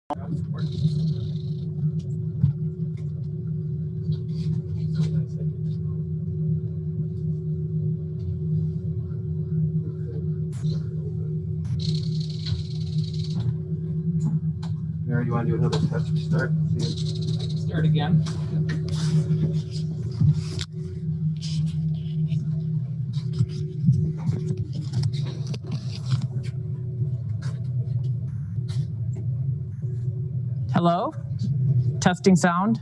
Mary, you want to do another test to start? Start again. Hello? Testing sound.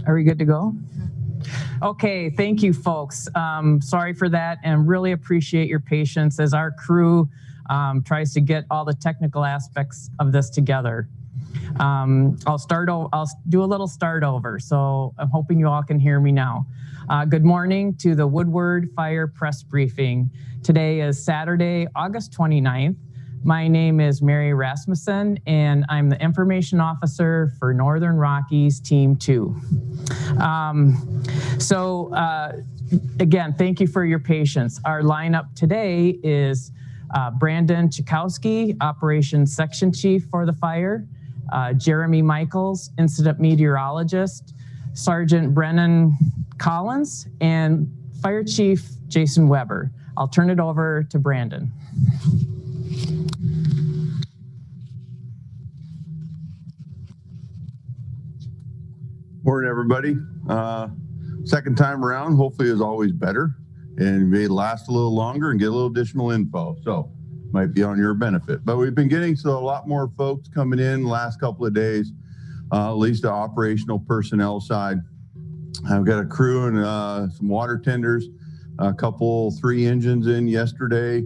Are we good to go? Okay, thank you, folks. Sorry for that, and really appreciate your patience as our crew tries to get all the technical aspects of this together. I'll do a little start over, so I'm hoping you all can hear me now. Good morning to the Woodward Fire press briefing. Today is Saturday, August 29th. My name is Mary Rasmussen, and I'm the Information Officer for Northern Rockies Team 2. Again, thank you for your patience. Our lineup today is Brandon Chakowski, Operations Section Chief for the fire, Jeremy Michaels, Incident Meteorologist, Sergeant Brennan Collins, and Fire Chief Jason Weber. I'll turn it over to Brandon. Morning, everybody. Second time around, hopefully is always better and may last a little longer and get a little additional info. So might be on your benefit. But we've been getting a lot more folks coming in the last couple of days, at least the operational personnel side. I've got a crew and some water tenders, three engines in yesterday.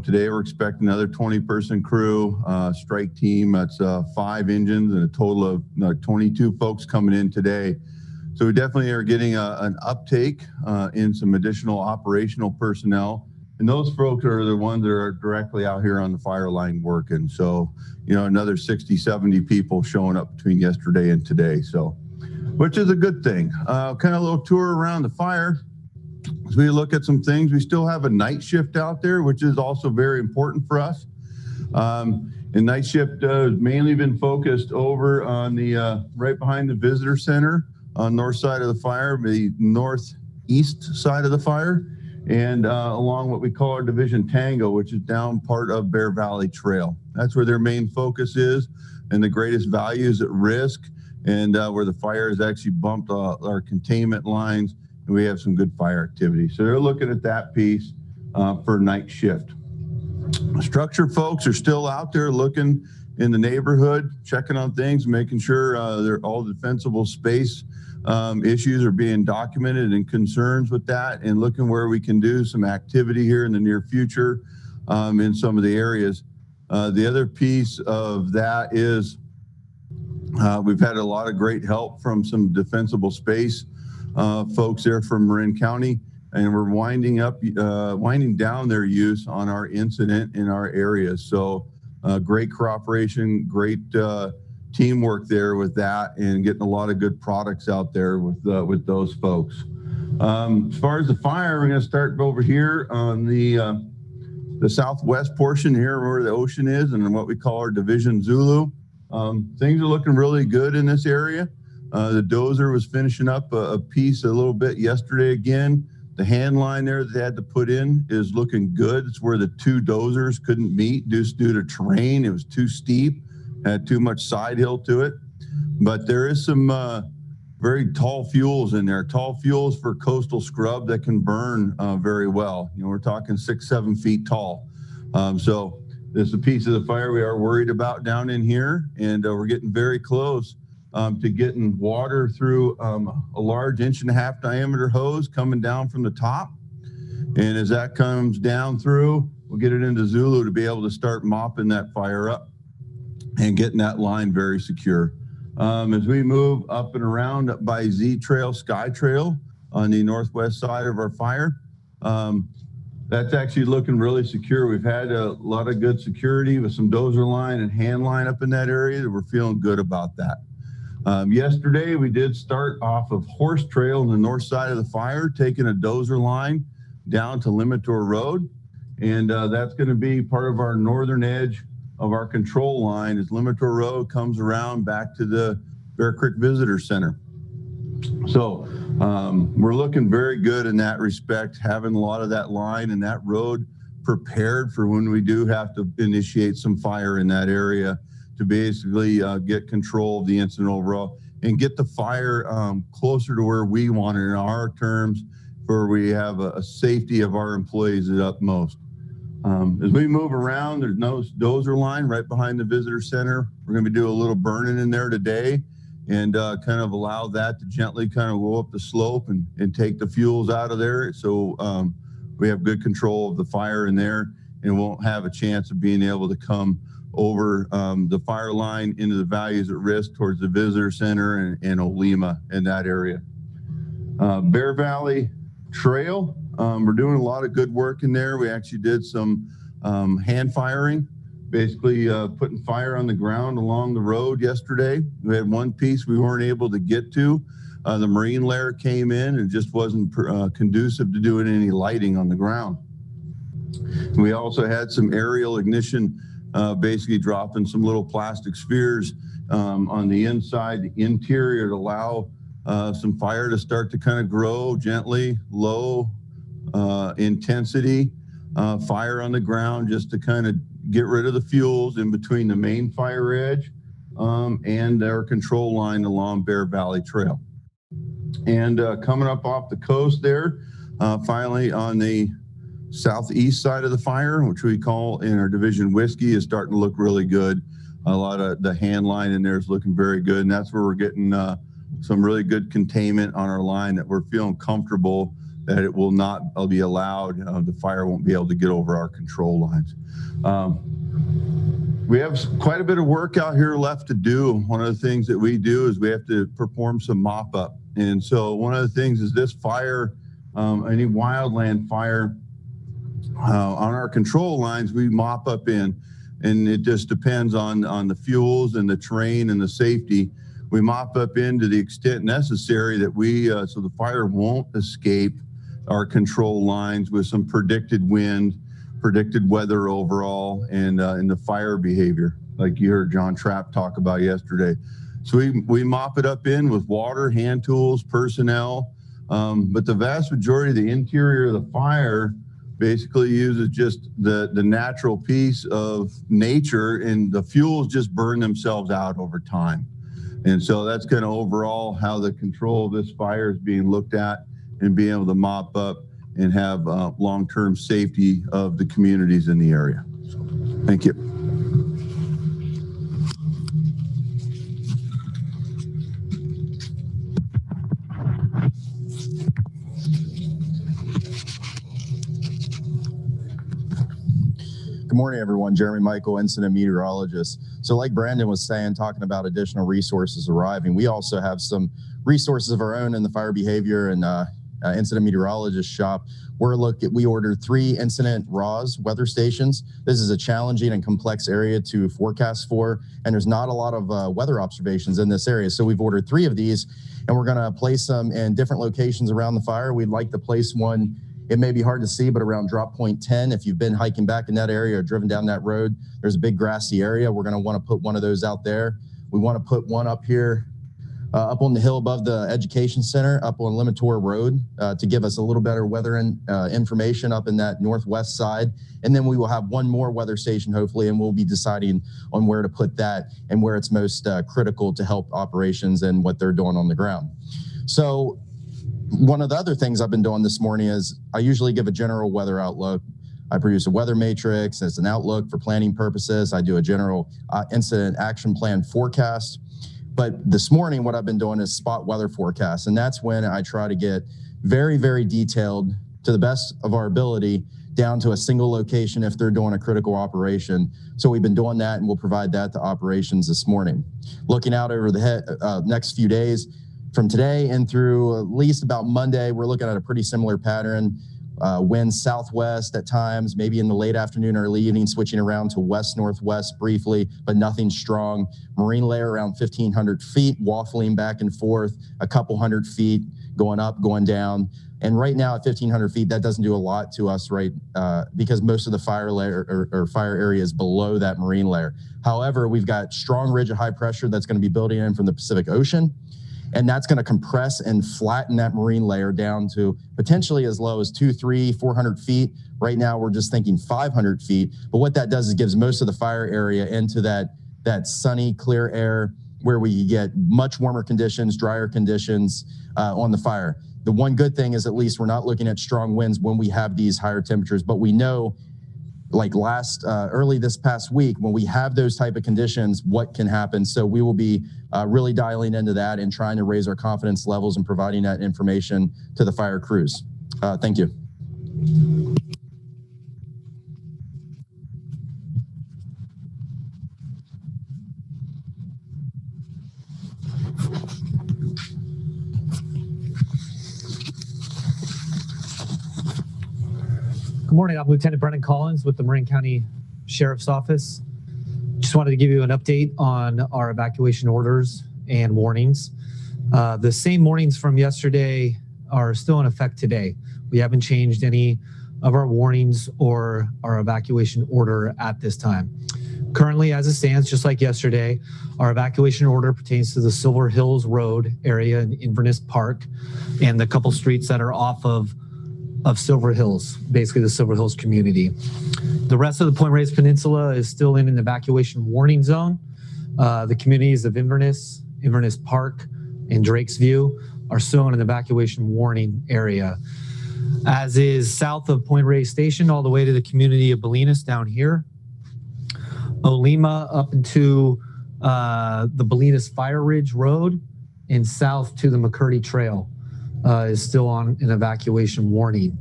Today we're expecting another 20-person crew, strike team. That's 5 engines and a total of 22 folks coming in today. So we definitely are getting an uptake in some additional operational personnel. And those folks are the ones that are directly out here on the fire line working. So, another 60, 70 people showing up between yesterday and today. So, which is a good thing. Kind of a little tour around the fire. As we look at some things, we still have a night shift out there, which is also very important for us. And night shift has mainly been focused over on the right behind the visitor center on north side of the fire, the northeast side of the fire, and along what we call our Division Tango, which is down part of Bear Valley Trail. That's where their main focus is and the greatest values at risk, and where the fire has actually bumped our containment lines. And we have some good fire activity. So they're looking at that piece for night shift. Structure folks are still out there looking in the neighborhood, checking on things, making sure all defensible space issues are being documented and concerns with that, and looking where we can do some activity here in the near future in some of the areas. The other piece of that is we've had a lot of great help from some defensible space folks there from Marin County, and we're winding down their use on our incident in our areas. So great cooperation, great teamwork there with that, and getting a lot of good products out there with those folks. As far as the fire, we're going to start over here on the southwest portion here where the ocean is and what we call our Division Zulu. Things are looking really good in this area. The dozer was finishing up a piece a little bit yesterday again. The hand line there that they had to put in is looking good. It's where the 2 dozers couldn't meet just due to terrain. It was too steep, had too much side hill to it. But there is some very tall fuels in there, tall fuels for coastal scrub that can burn very well. We're talking 6, 7 feet tall. So this is a piece of the fire we are worried about down in here, and we're getting very close to getting water through a large 1.5-inch diameter hose coming down from the top. And as that comes down through, we'll get it into Zulu to be able to start mopping that fire up and getting that line very secure. As we move up and around up by Z Trail, Sky Trail on the northwest side of our fire, that's actually looking really secure. We've had a lot of good security with some dozer line and hand line up in that area. We're feeling good about that. Yesterday, we did start off of Horse Trail on the north side of the fire, taking a dozer line down to Limitor Road. And that's going to be part of our northern edge of our control line as Limiter Road comes around back to the Bear Creek Visitor Center. So we're looking very good in that respect, having a lot of that line and that road prepared for when we do have to initiate some fire in that area to basically get control of the incident overall and get the fire closer to where we want it in our terms, where we have a safety of our employees at utmost. As we move around, there's no dozer line right behind the visitor center. We're going to do a little burning in there today and kind of allow that to gently kind of go up the slope and take the fuels out of there. So we have good control of the fire in there and won't have a chance of being able to come over the fire line into the values at risk towards the visitor center and Olema in that area. Bear Valley Trail, we're doing a lot of good work in there. We actually did some hand firing, basically putting fire on the ground along the road yesterday. We had one piece we weren't able to get to. The marine layer came in and just wasn't conducive to doing any lighting on the ground. We also had some aerial ignition, basically dropping some little plastic spheres on the inside, the interior, to allow some fire to start to kind of grow gently, low intensity fire on the ground, just to kind of get rid of the fuels in between the main fire edge and our control line along Bear Valley Trail. And coming up off the coast there, finally on the southeast side of the fire, which we call in our division Whiskey, is starting to look really good. A lot of the hand line in there is looking very good, and that's where we're getting some really good containment on our line, that we're feeling comfortable that it will not be allowed, the fire won't be able to get over our control lines. We have quite a bit of work out here left to do. One of the things that we do is we have to perform some mop up. And so one of the things is this fire, any wildland fire, on our control lines, we mop up in, and it just depends on the fuels and the terrain and the safety. We mop up in to the extent necessary that we, so the fire won't escape our control lines with some predicted wind, predicted weather overall, and the fire behavior, like you heard John Trapp talk about yesterday. So we mop it up in with water, hand tools, personnel, but the vast majority of the interior of the fire basically uses just the natural piece of nature, and the fuels just burn themselves out over time. And so that's kind of overall how the control of this fire is being looked at, and being able to mop up and have long-term safety of the communities in the area. So, thank you. Good morning, everyone. Jeremy Michael, incident meteorologist. So like Brandon was saying, talking about additional resources arriving, we also have some resources of our own in the fire behavior and incident meteorologist shop. We ordered 3 incident RAWs, weather stations. This is a challenging and complex area to forecast for, and there's not a lot of weather observations in this area. So we've ordered 3 of these, and we're gonna place them in different locations around the fire. We'd like to place one, it may be hard to see, but around drop point 10, if you've been hiking back in that area or driven down that road, there's a big grassy area. We're gonna wanna put one of those out there. We wanna put one up here, up on the hill above the education center, up on Limiter Road, to give us a little better weather information up in that northwest side. And then we will have one more weather station, hopefully, and we'll be deciding on where to put that and where it's most critical to help operations and what they're doing on the ground. So one of the other things I've been doing this morning is I usually give a general weather outlook. I produce a weather matrix as an outlook for planning purposes. I do a general incident action plan forecast. But this morning, what I've been doing is spot weather forecasts. And that's when I try to get very, very detailed, to the best of our ability, down to a single location if they're doing a critical operation. So we've been doing that, and we'll provide that to operations this morning. Looking out over the next few days, from today and through at least about Monday, we're looking at a pretty similar pattern. Winds southwest at times, maybe in the late afternoon, early evening, switching around to west-northwest briefly, but nothing strong. Marine layer around 1,500 feet, waffling back and forth, a couple hundred feet, going up, going down. And right now at 1,500 feet, that doesn't do a lot to us, right? Because most of the fire layer or fire area is below that marine layer. However, we've got strong ridge of high pressure that's going to be building in from the Pacific Ocean. And that's going to compress and flatten that marine layer down to potentially as low as 200, 300, 400 feet. Right now, we're just thinking 500 feet. But what that does is gives most of the fire area into that sunny, clear air where we get much warmer conditions, drier conditions on the fire. The one good thing is at least we're not looking at strong winds when we have these higher temperatures, but we know like early this past week, when we have those type of conditions, what can happen. So we will be really dialing into that and trying to raise our confidence levels and providing that information to the fire crews. Thank you. Good morning, I'm Lieutenant Brennan Collins with the Marin County Sheriff's Office. Just wanted to give you an update on our evacuation orders and warnings. The same warnings from yesterday are still in effect today. We haven't changed any of our warnings or our evacuation order at this time. Currently, as it stands, just like yesterday, our evacuation order pertains to the Silver Hills Road area in Inverness Park and the couple streets that are off of Silver Hills, basically the Silver Hills community. The rest of the Point Reyes Peninsula is still in an evacuation warning zone. The communities of Inverness Park, and Drake's View are still in an evacuation warning area, as is south of Point Reyes Station all the way to the community of Bolinas down here. Olima up into the Bolinas Fire Ridge Road and south to the McCurdy Trail is still on an evacuation warning.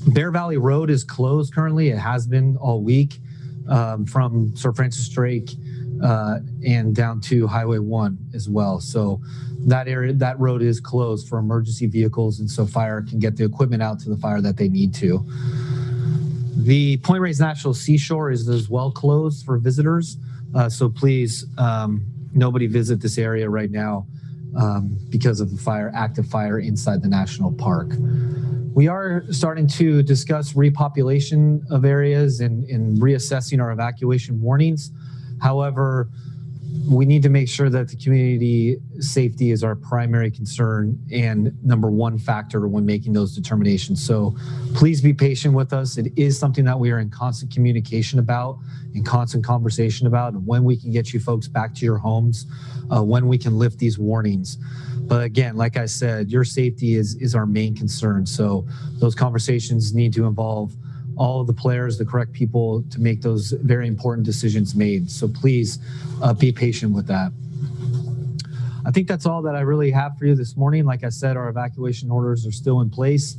Bear Valley Road is closed currently. It has been all week from Sir Francis Drake and down to Highway 1 as well. So that road is closed for emergency vehicles, and so fire can get the equipment out to the fire that they need to. The Point Reyes National Seashore is as well closed for visitors. So please, nobody visit this area right now because of the active fire inside the national park. We are starting to discuss repopulation of areas and reassessing our evacuation warnings. However, we need to make sure that the community safety is our primary concern and number one factor when making those determinations. So please be patient with us. It is something that we are in constant communication about, in constant conversation about, when we can get you folks back to your homes, when we can lift these warnings. But again, like I said, your safety is our main concern. So those conversations need to involve all of the players, the correct people to make those very important decisions made. So please be patient with that. I think that's all that I really have for you this morning. Like I said, our evacuation orders are still in place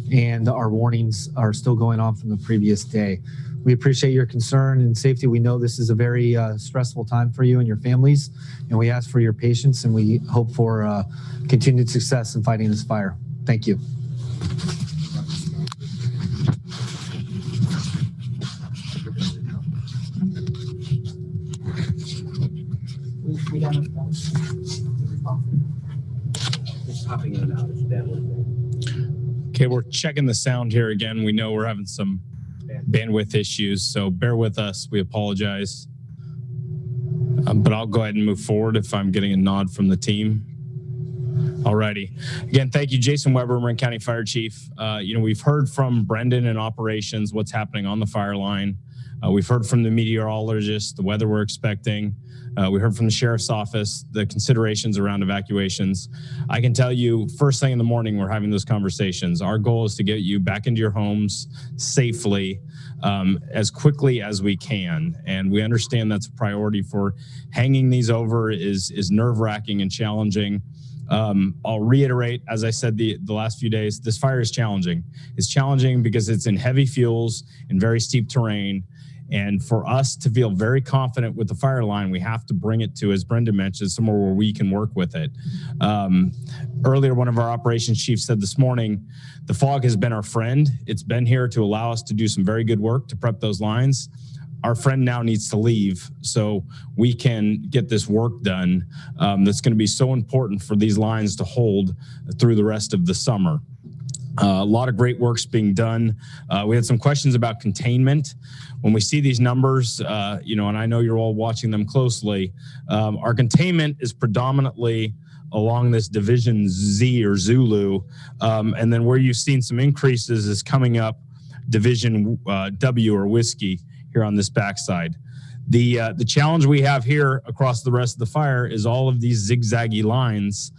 and our warnings are still going on from the previous day. We appreciate your concern and safety. We know this is a very stressful time for you and your families, and we ask for your patience and we hope for continued success in fighting this fire. Thank you. Okay, we're checking the sound here again. We know we're having some bandwidth issues, so bear with us. We apologize. But I'll go ahead and move forward if I'm getting a nod from the team. Alrighty. Again, thank you, Jason Weber, Marin County Fire Chief. We've heard from Brendan in operations what's happening on the fire line. We've heard from the meteorologist, the weather we're expecting. We heard from the Sheriff's Office, the considerations around evacuations. I can tell you, first thing in the morning, we're having those conversations. Our goal is to get you back into your homes safely as quickly as we can. And we understand that's a priority. For hanging these over is nerve-wracking and challenging. I'll reiterate, as I said the last few days, this fire is challenging. It's challenging because it's in heavy fuels and very steep terrain. And for us to feel very confident with the fire line, we have to bring it to, as Brendan mentioned, somewhere where we can work with it. Earlier, one of our operations chiefs said this morning, the fog has been our friend. It's been here to allow us to do some very good work to prep those lines. our friend now needs to leave so we can get this work done. That's going to be so important for these lines to hold through the rest of the summer. A lot of great work's being done. We had some questions about containment. When we see these numbers, and I know you're all watching them closely, our containment is predominantly along this Division Z or Zulu. And then where you've seen some increases is coming up Division W or Whiskey here on this backside. The challenge we have here across the rest of the fire is all of these zigzaggy lines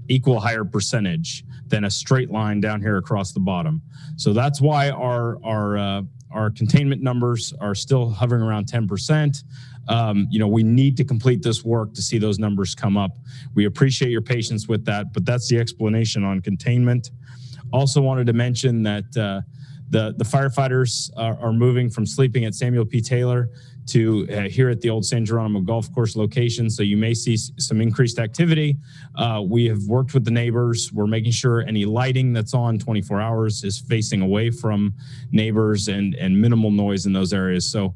equal higher percentage than a straight line down here across the bottom. So that's why our containment numbers are still hovering around 10%. We need to complete this work to see those numbers come up. We appreciate your patience with that, but that's the explanation on containment. Also wanted to mention that the firefighters are moving from sleeping at Samuel P. Taylor to here at the old San Geronimo Golf Course location. So you may see some increased activity. We have worked with the neighbors. We're making sure any lighting that's on 24 hours is facing away from neighbors and minimal noise in those areas. So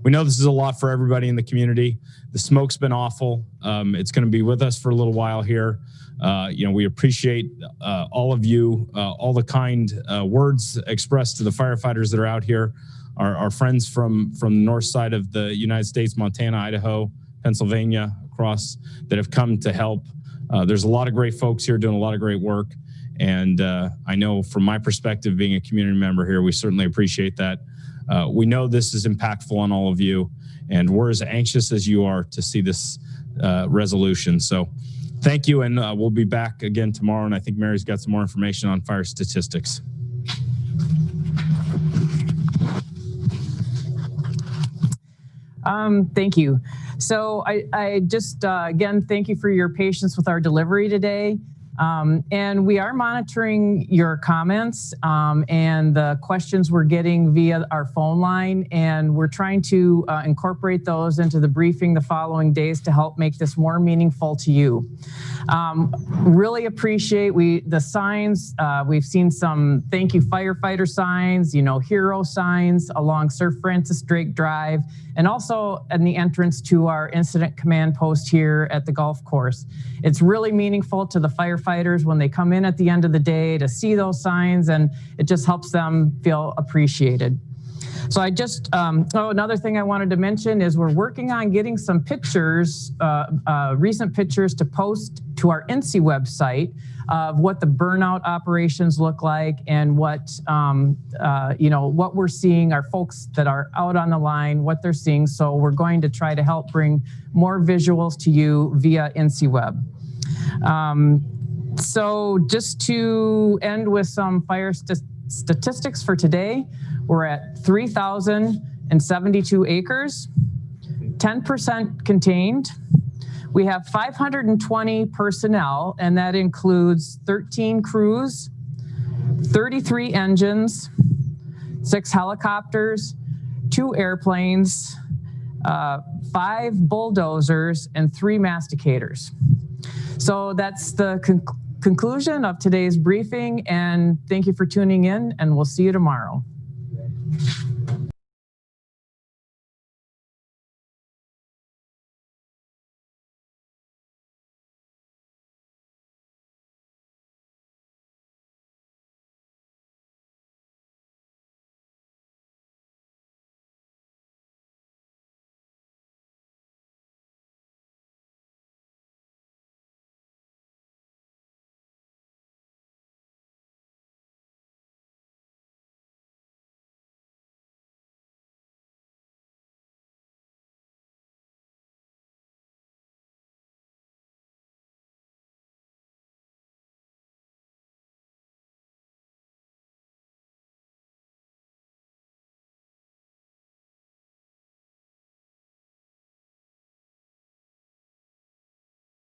we know this is a lot for everybody in the community. The smoke's been awful. It's going to be with us for a little while here. We appreciate all of you, all the kind words expressed to the firefighters that are out here. Our friends from the north side of the United States, Montana, Idaho, Pennsylvania, across, that have come to help. There's a lot of great folks here doing a lot of great work. And I know from my perspective, being a community member here, we certainly appreciate that. We know this is impactful on all of you, and we're as anxious as you are to see this resolution. So thank you, and we'll be back again tomorrow, and I think Mary's got some more information on fire statistics. Thank you. So I just, again, thank you for your patience with our delivery today. And we are monitoring your comments and the questions we're getting via our phone line, and we're trying to incorporate those into the briefing the following days to help make this more meaningful to you. Really appreciate the signs. We've seen some thank you firefighter signs, hero signs along Sir Francis Drake Drive, and also in the entrance to our incident command post here at the golf course. It's really meaningful to the firefighters when they come in at the end of the day to see those signs, and it just helps them feel appreciated. So I just, another thing I wanted to mention is we're working on getting some pictures, recent pictures to post to our INSEE website of what the burnout operations look like and what, what we're seeing, our folks that are out on the line, what they're seeing. So we're going to try to help bring more visuals to you via INSEE Web. So just to end with some fire statistics for today, we're at 3,072 acres, 10% contained. We have 520 personnel, and that includes 13 crews, 33 engines, 6 helicopters, 2 airplanes, 5 bulldozers, and 3 masticators. So that's the conclusion of today's briefing, and thank you for tuning in, and we'll see you tomorrow.